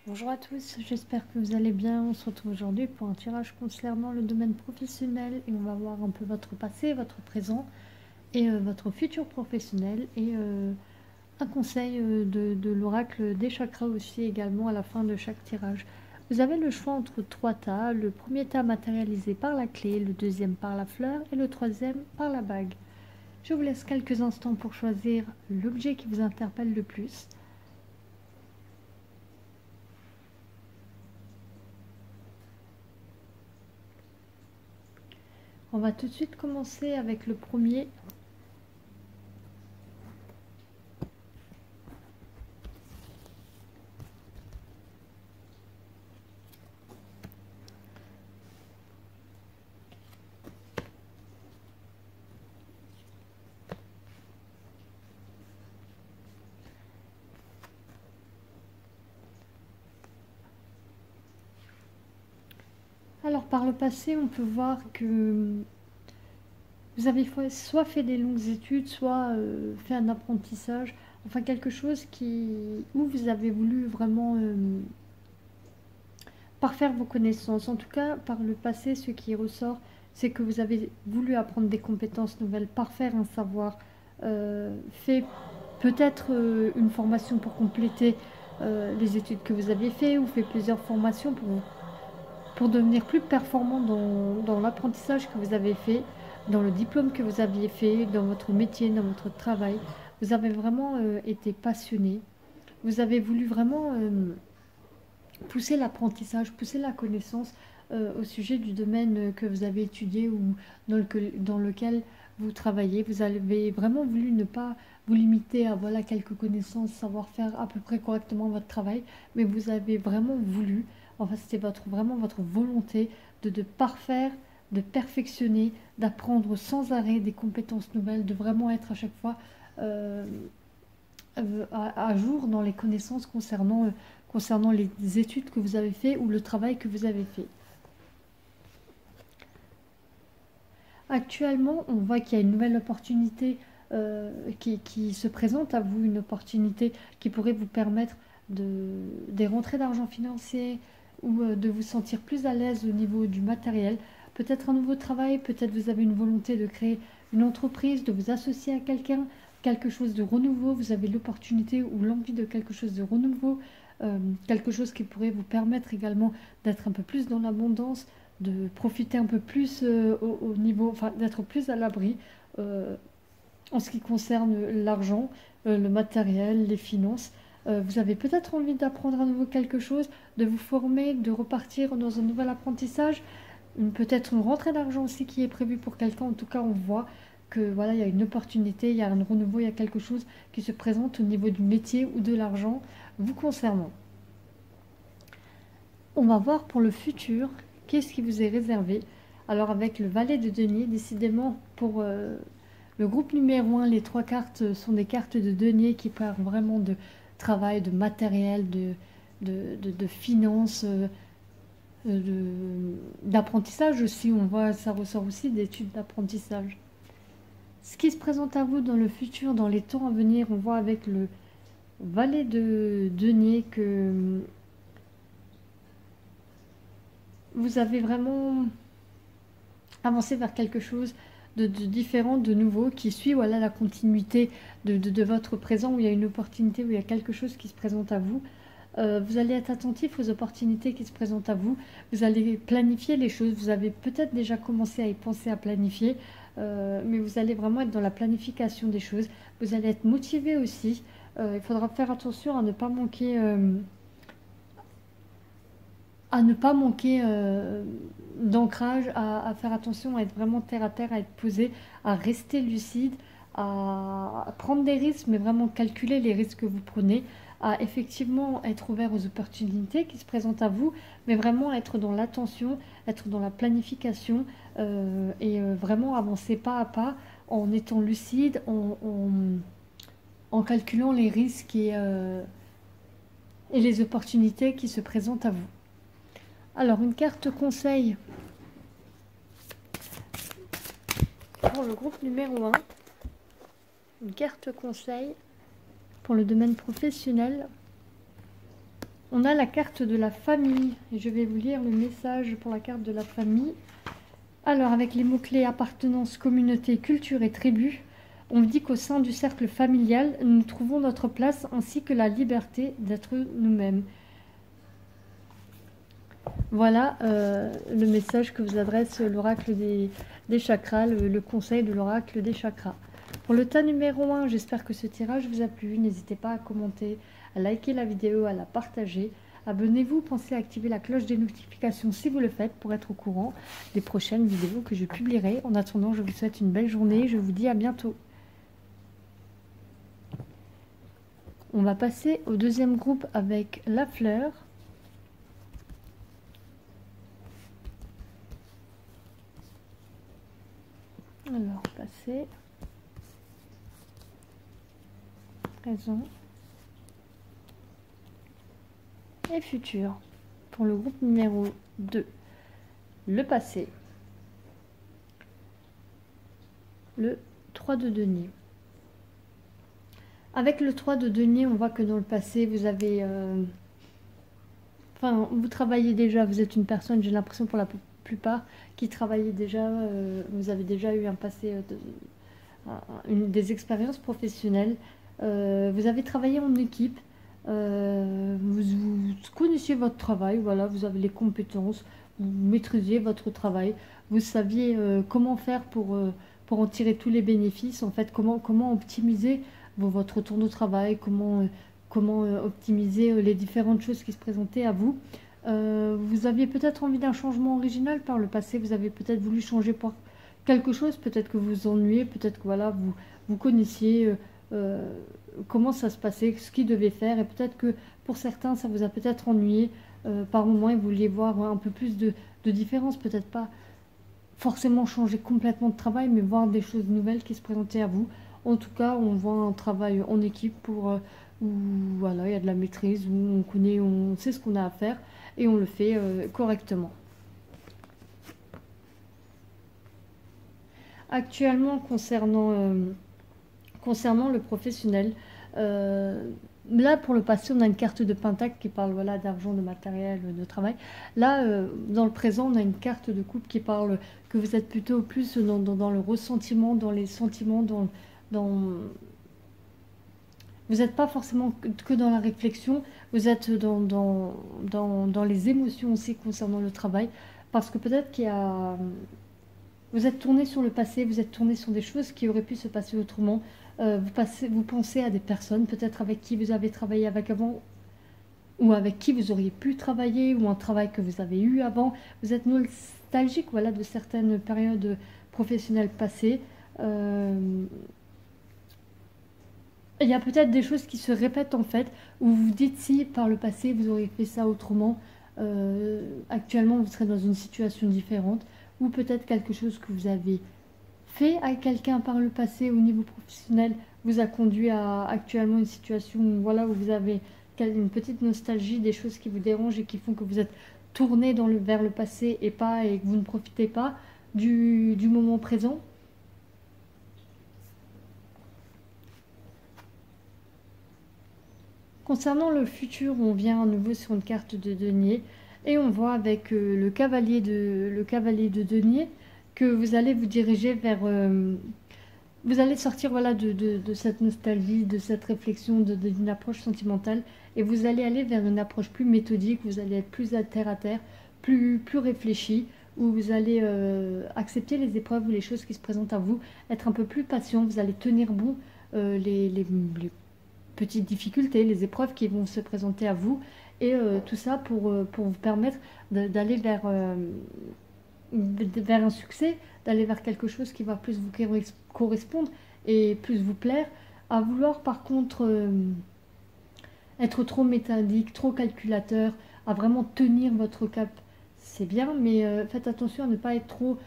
Bonjour à tous, j'espère que vous allez bien. On se retrouve aujourd'hui pour un tirage concernant le domaine professionnel et on va voir un peu votre passé, votre présent et votre futur professionnel et un conseil de l'oracle des chakras aussi également à la fin de chaque tirage. Vous avez le choix entre trois tas, le premier tas matérialisé par la clé, le deuxième par la fleur et le troisième par la bague. Je vous laisse quelques instants pour choisir l'objet qui vous interpelle le plus. On va tout de suite commencer avec le premier. Alors par le passé, on peut voir que vous avez soit fait des longues études, soit fait un apprentissage, enfin quelque chose où vous avez voulu vraiment parfaire vos connaissances. En tout cas, par le passé, ce qui ressort, c'est que vous avez voulu apprendre des compétences nouvelles, parfaire un savoir, fait peut-être une formation pour compléter les études que vous aviez fait ou fait plusieurs formations pour devenir plus performant dans l'apprentissage que vous avez fait, dans le diplôme que vous aviez fait, dans votre métier, dans votre travail. Vous avez vraiment été passionné. Vous avez voulu vraiment pousser l'apprentissage, pousser la connaissance au sujet du domaine que vous avez étudié ou dans lequel vous travaillez. Vous avez vraiment voulu ne pas vous limiter à voilà quelques connaissances, savoir faire à peu près correctement votre travail, mais vous avez vraiment voulu, enfin c'était vraiment votre volonté de parfaire, de perfectionner, d'apprendre sans arrêt des compétences nouvelles, de vraiment être à chaque fois euh, à jour dans les connaissances concernant les études que vous avez fait ou le travail que vous avez fait. Actuellement, on voit qu'il y a une nouvelle opportunité qui se présente à vous, une opportunité qui pourrait vous permettre des rentrées d'argent financier ou de vous sentir plus à l'aise au niveau du matériel. Peut-être un nouveau travail, peut-être vous avez une volonté de créer une entreprise, de vous associer à quelqu'un, quelque chose de renouveau, vous avez l'opportunité ou l'envie de quelque chose de renouveau, quelque chose qui pourrait vous permettre également d'être un peu plus dans l'abondance, de profiter un peu plus au niveau, enfin d'être plus à l'abri euh, en ce qui concerne l'argent, le matériel, les finances. Vous avez peut-être envie d'apprendre à nouveau quelque chose, de vous former, de repartir dans un nouvel apprentissage. Peut-être une rentrée d'argent aussi qui est prévue pour quelqu'un. En tout cas, on voit que voilà, il y a une opportunité, il y a un renouveau, il y a quelque chose qui se présente au niveau du métier ou de l'argent vous concernant. On va voir pour le futur, qu'est-ce qui vous est réservé. Alors avec le valet de denier, décidément pour le groupe numéro 1, les trois cartes sont des cartes de denier qui parlent vraiment de travail, de matériel, de finances, d'apprentissage aussi. On voit, ça ressort aussi d'études d'apprentissage. Ce qui se présente à vous dans le futur, dans les temps à venir, on voit avec le valet de denier que vous avez vraiment avancé vers quelque chose de différent, de nouveau, qui suit voilà, la continuité de votre présent, où il y a une opportunité, où il y a quelque chose qui se présente à vous. Vous allez être attentif aux opportunités qui se présentent à vous. Vous allez planifier les choses. Vous avez peut-être déjà commencé à y penser, à planifier, mais vous allez vraiment être dans la planification des choses. Vous allez être motivé aussi. Il faudra faire attention à ne pas manquer d'ancrage, à faire attention, à être vraiment terre à terre, à être posé, à rester lucide, à prendre des risques, mais vraiment calculer les risques que vous prenez, à effectivement être ouvert aux opportunités qui se présentent à vous, mais vraiment être dans l'attention, être dans la planification et vraiment avancer pas à pas en étant lucide, en calculant les risques et les opportunités qui se présentent à vous. Alors, une carte conseil pour le groupe numéro 1. Une carte conseil pour le domaine professionnel. On a la carte de la famille. Et je vais vous lire le message pour la carte de la famille. Alors, avec les mots-clés appartenance, communauté, culture et tribu, on dit qu'au sein du cercle familial, nous trouvons notre place ainsi que la liberté d'être nous-mêmes. Voilà le message que vous adresse l'oracle des chakras, le conseil de l'oracle des chakras. Pour le tas numéro 1, j'espère que ce tirage vous a plu. N'hésitez pas à commenter, à liker la vidéo, à la partager. Abonnez-vous, pensez à activer la cloche des notifications si vous le faites pour être au courant des prochaines vidéos que je publierai. En attendant, je vous souhaite une belle journée. Je vous dis à bientôt. On va passer au deuxième groupe avec la fleur. Alors, passé, présent et futur. Pour le groupe numéro 2, le passé. Le 3 de denier. Avec le 3 de denier, on voit que dans le passé, vous avez... vous travaillez déjà, vous êtes une personne, j'ai l'impression pour la plupart, qui travaillait déjà, vous avez déjà eu un passé, des expériences professionnelles, vous avez travaillé en équipe, vous connaissiez votre travail, voilà, vous avez les compétences, vous maîtrisiez votre travail, vous saviez comment faire pour en tirer tous les bénéfices, en fait, comment optimiser votre tour de travail, comment optimiser les différentes choses qui se présentaient à vous. Vous aviez peut-être envie d'un changement original par le passé, vous avez peut-être voulu changer pour quelque chose, peut-être que vous vous ennuyez, peut-être que voilà, vous connaissiez comment ça se passait, ce qu'il devait faire, et peut-être que pour certains, ça vous a peut-être ennuyé par moment et vous vouliez voir un peu plus de différence, peut-être pas forcément changer complètement de travail, mais voir des choses nouvelles qui se présentaient à vous. En tout cas, on voit un travail en équipe où voilà, il y a de la maîtrise, où on connaît, on sait ce qu'on a à faire et on le fait correctement. Actuellement, concernant le professionnel, là pour le passé, on a une carte de pentacle qui parle voilà, d'argent, de matériel, de travail. Là, dans le présent, on a une carte de coupe qui parle que vous êtes plutôt plus dans le ressentiment, dans les sentiments, vous n'êtes pas forcément que dans la réflexion, vous êtes dans les émotions aussi concernant le travail, parce que peut-être vous êtes tourné sur le passé, vous êtes tourné sur des choses qui auraient pu se passer autrement. Vous pensez à des personnes peut-être avec qui vous avez travaillé avec avant, ou avec qui vous auriez pu travailler, ou un travail que vous avez eu avant. Vous êtes nostalgique voilà, de certaines périodes professionnelles passées. Il y a peut-être des choses qui se répètent en fait, où vous vous dites si par le passé vous auriez fait ça autrement, actuellement vous serez dans une situation différente, ou peut-être quelque chose que vous avez fait à quelqu'un par le passé au niveau professionnel vous a conduit à actuellement une situation où, voilà, où vous avez une petite nostalgie des choses qui vous dérangent et qui font que vous êtes tourné vers le passé et que vous ne profitez pas du moment présent. Concernant le futur, on vient à nouveau sur une carte de denier et on voit avec le cavalier de denier que vous allez vous diriger vers... vous allez sortir voilà, de cette nostalgie, de cette réflexion, d'une approche sentimentale et vous allez aller vers une approche plus méthodique, vous allez être plus à terre, plus réfléchi, où vous allez accepter les épreuves ou les choses qui se présentent à vous, être un peu plus patient, vous allez tenir bon les petites difficultés, les épreuves qui vont se présenter à vous et tout ça pour vous permettre d'aller vers un succès, d'aller vers quelque chose qui va plus vous correspondre et plus vous plaire. À vouloir par contre être trop méthodique, trop calculateur, à vraiment tenir votre cap, c'est bien, mais faites attention à ne pas être trop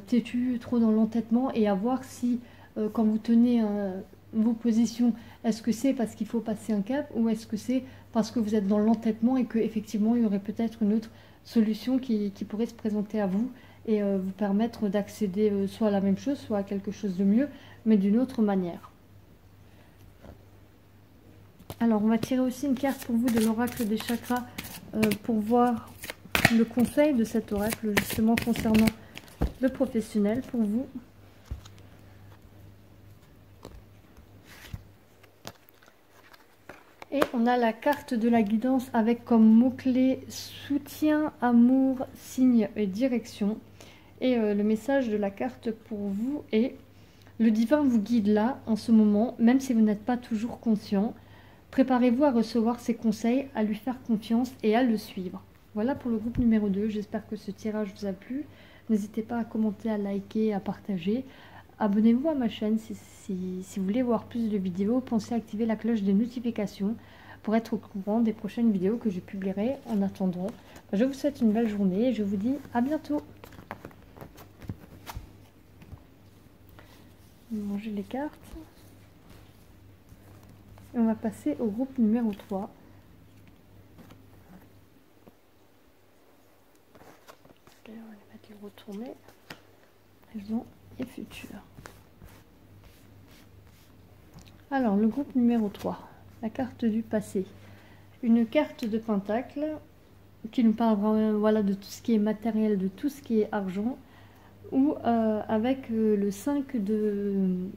têtu, trop dans l'entêtement et à voir si quand vous tenez vos positions, est-ce que c'est parce qu'il faut passer un cap ou est-ce que c'est parce que vous êtes dans l'entêtement et qu'effectivement il y aurait peut-être une autre solution qui pourrait se présenter à vous et vous permettre d'accéder soit à la même chose, soit à quelque chose de mieux, mais d'une autre manière. Alors, on va tirer aussi une carte pour vous de l'oracle des chakras pour voir le conseil de cet oracle, justement, concernant le professionnel pour vous. Et on a la carte de la guidance avec comme mot-clé soutien, amour, signe et direction. Et le message de la carte pour vous est: le divin vous guide là, en ce moment, même si vous n'êtes pas toujours conscient. Préparez-vous à recevoir ses conseils, à lui faire confiance et à le suivre. Voilà pour le groupe numéro 2. J'espère que ce tirage vous a plu. N'hésitez pas à commenter, à liker, à partager. Abonnez-vous à ma chaîne si vous voulez voir plus de vidéos. Pensez à activer la cloche des notifications pour être au courant des prochaines vidéos que je publierai. En attendant, je vous souhaite une belle journée et je vous dis à bientôt. Manger les cartes. Et on va passer au groupe numéro 3. Et on va les mettre les retourner. Présent et futur. Alors, le groupe numéro 3. La carte du passé. Une carte de pentacle qui nous parle vraiment, voilà, de tout ce qui est matériel, de tout ce qui est argent. Ou avec le 5 de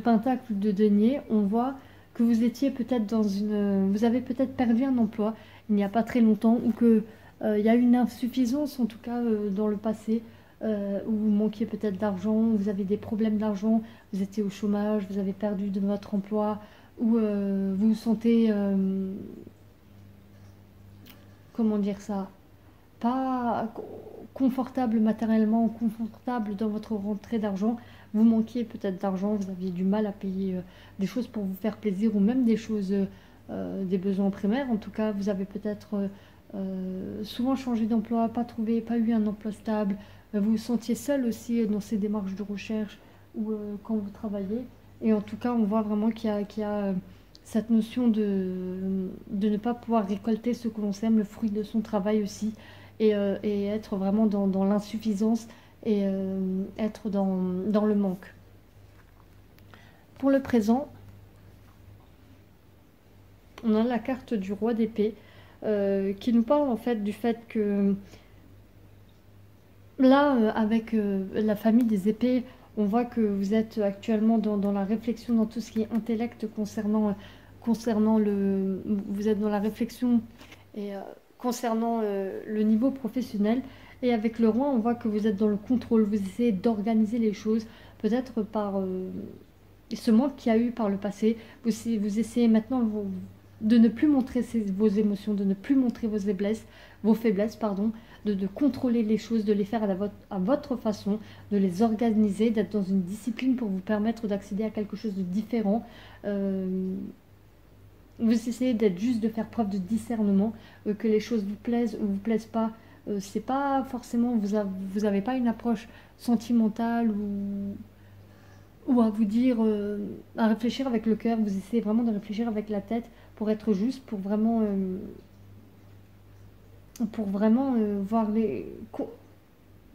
pentacle de denier, on voit que vous étiez peut-être dans une... Vous avez peut-être perdu un emploi il n'y a pas très longtemps, ou que il y a eu une insuffisance, en tout cas dans le passé, où vous manquiez peut-être d'argent, vous avez des problèmes d'argent, vous étiez au chômage, vous avez perdu de votre emploi, ou vous vous sentez... comment dire ça, pas confortable matériellement, confortable dans votre rentrée d'argent. Vous manquiez peut-être d'argent, vous aviez du mal à payer des choses pour vous faire plaisir, ou même des choses, des besoins primaires. En tout cas, vous avez peut-être souvent changé d'emploi, pas eu un emploi stable. Vous vous sentiez seul aussi dans ces démarches de recherche ou quand vous travaillez. Et en tout cas, on voit vraiment qu'il y a cette notion de ne pas pouvoir récolter ce que l'on sème, le fruit de son travail aussi, et être vraiment dans l'insuffisance et être dans le manque. Pour le présent, on a la carte du roi d'épée qui nous parle en fait du fait que là, avec la famille des épées, on voit que vous êtes actuellement dans la réflexion, dans tout ce qui est intellect concernant le... Vous êtes dans la réflexion et concernant le niveau professionnel. Et avec le roi, on voit que vous êtes dans le contrôle, vous essayez d'organiser les choses, peut-être par ce manque qu'il y a eu par le passé. Vous essayez maintenant de ne plus montrer vos émotions, de ne plus montrer vos faiblesses, pardon, de contrôler les choses, de les faire à votre façon, de les organiser, d'être dans une discipline pour vous permettre d'accéder à quelque chose de différent. Vous essayez d'être juste, de faire preuve de discernement, que les choses vous plaisent ou vous plaisent pas. C'est pas forcément, vous avez pas une approche sentimentale ou à vous dire, à réfléchir avec le cœur. Vous essayez vraiment de réfléchir avec la tête pour être juste, pour vraiment voir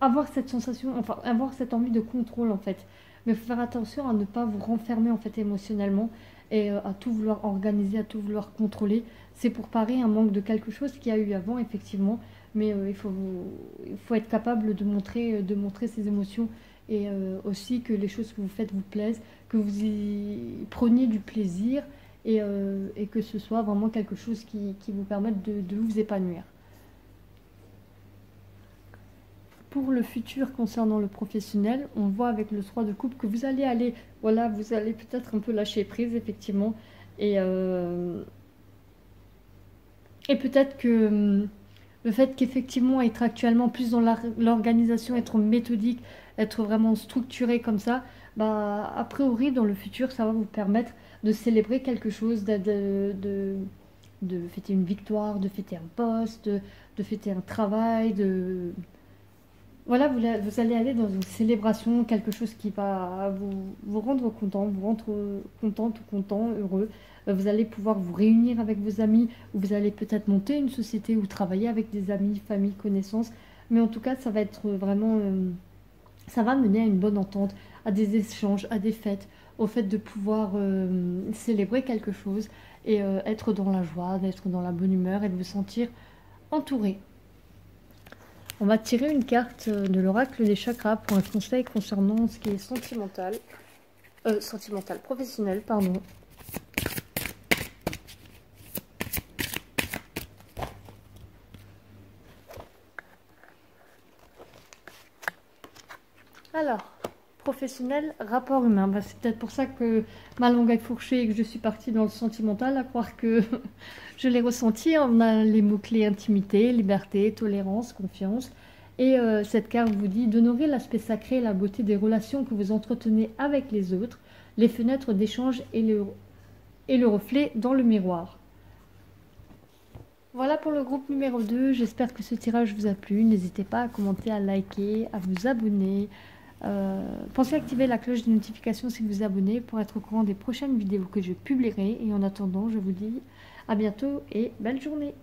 avoir cette sensation, enfin avoir cette envie de contrôle en fait. Mais il faut faire attention à ne pas vous renfermer en fait émotionnellement et à tout vouloir organiser, à tout vouloir contrôler. C'est pour parer un manque de quelque chose qu'il y a eu avant effectivement, mais il faut être capable de montrer ses émotions et aussi que les choses que vous faites vous plaisent, que vous y preniez du plaisir et que ce soit vraiment quelque chose qui vous permette de vous épanouir. Pour le futur concernant le professionnel, on voit avec le 3 de coupe que vous allez peut-être un peu lâcher prise effectivement et peut-être que le fait qu'effectivement être actuellement plus dans l'organisation, être méthodique, être vraiment structuré comme ça, bah a priori dans le futur ça va vous permettre de célébrer quelque chose, de fêter une victoire, de fêter un poste, de fêter un travail, voilà, vous allez aller dans une célébration, quelque chose qui va vous rendre content, vous rendre contente ou content, heureux. Vous allez pouvoir vous réunir avec vos amis, ou vous allez peut-être monter une société ou travailler avec des amis, famille, connaissances. Mais en tout cas, ça va être vraiment... ça va mener à une bonne entente, à des échanges, à des fêtes, au fait de pouvoir célébrer quelque chose et être dans la joie, d'être dans la bonne humeur et de vous sentir entouré. On va tirer une carte de l'oracle des chakras pour un conseil concernant ce qui est professionnel, pardon. Alors, professionnel, rapport humain. Bah, c'est peut-être pour ça que ma langue est fourchée et que je suis partie dans le sentimental, à croire que je l'ai ressenti. On a les mots-clés intimité, liberté, tolérance, confiance. Et cette carte vous dit d'honorer l'aspect sacré et la beauté des relations que vous entretenez avec les autres, les fenêtres d'échange et le reflet dans le miroir. Voilà pour le groupe numéro 2. J'espère que ce tirage vous a plu. N'hésitez pas à commenter, à liker, à vous abonner. Pensez à activer la cloche de notification si vous vous abonnez pour être au courant des prochaines vidéos que je publierai. Et en attendant, je vous dis à bientôt et belle journée.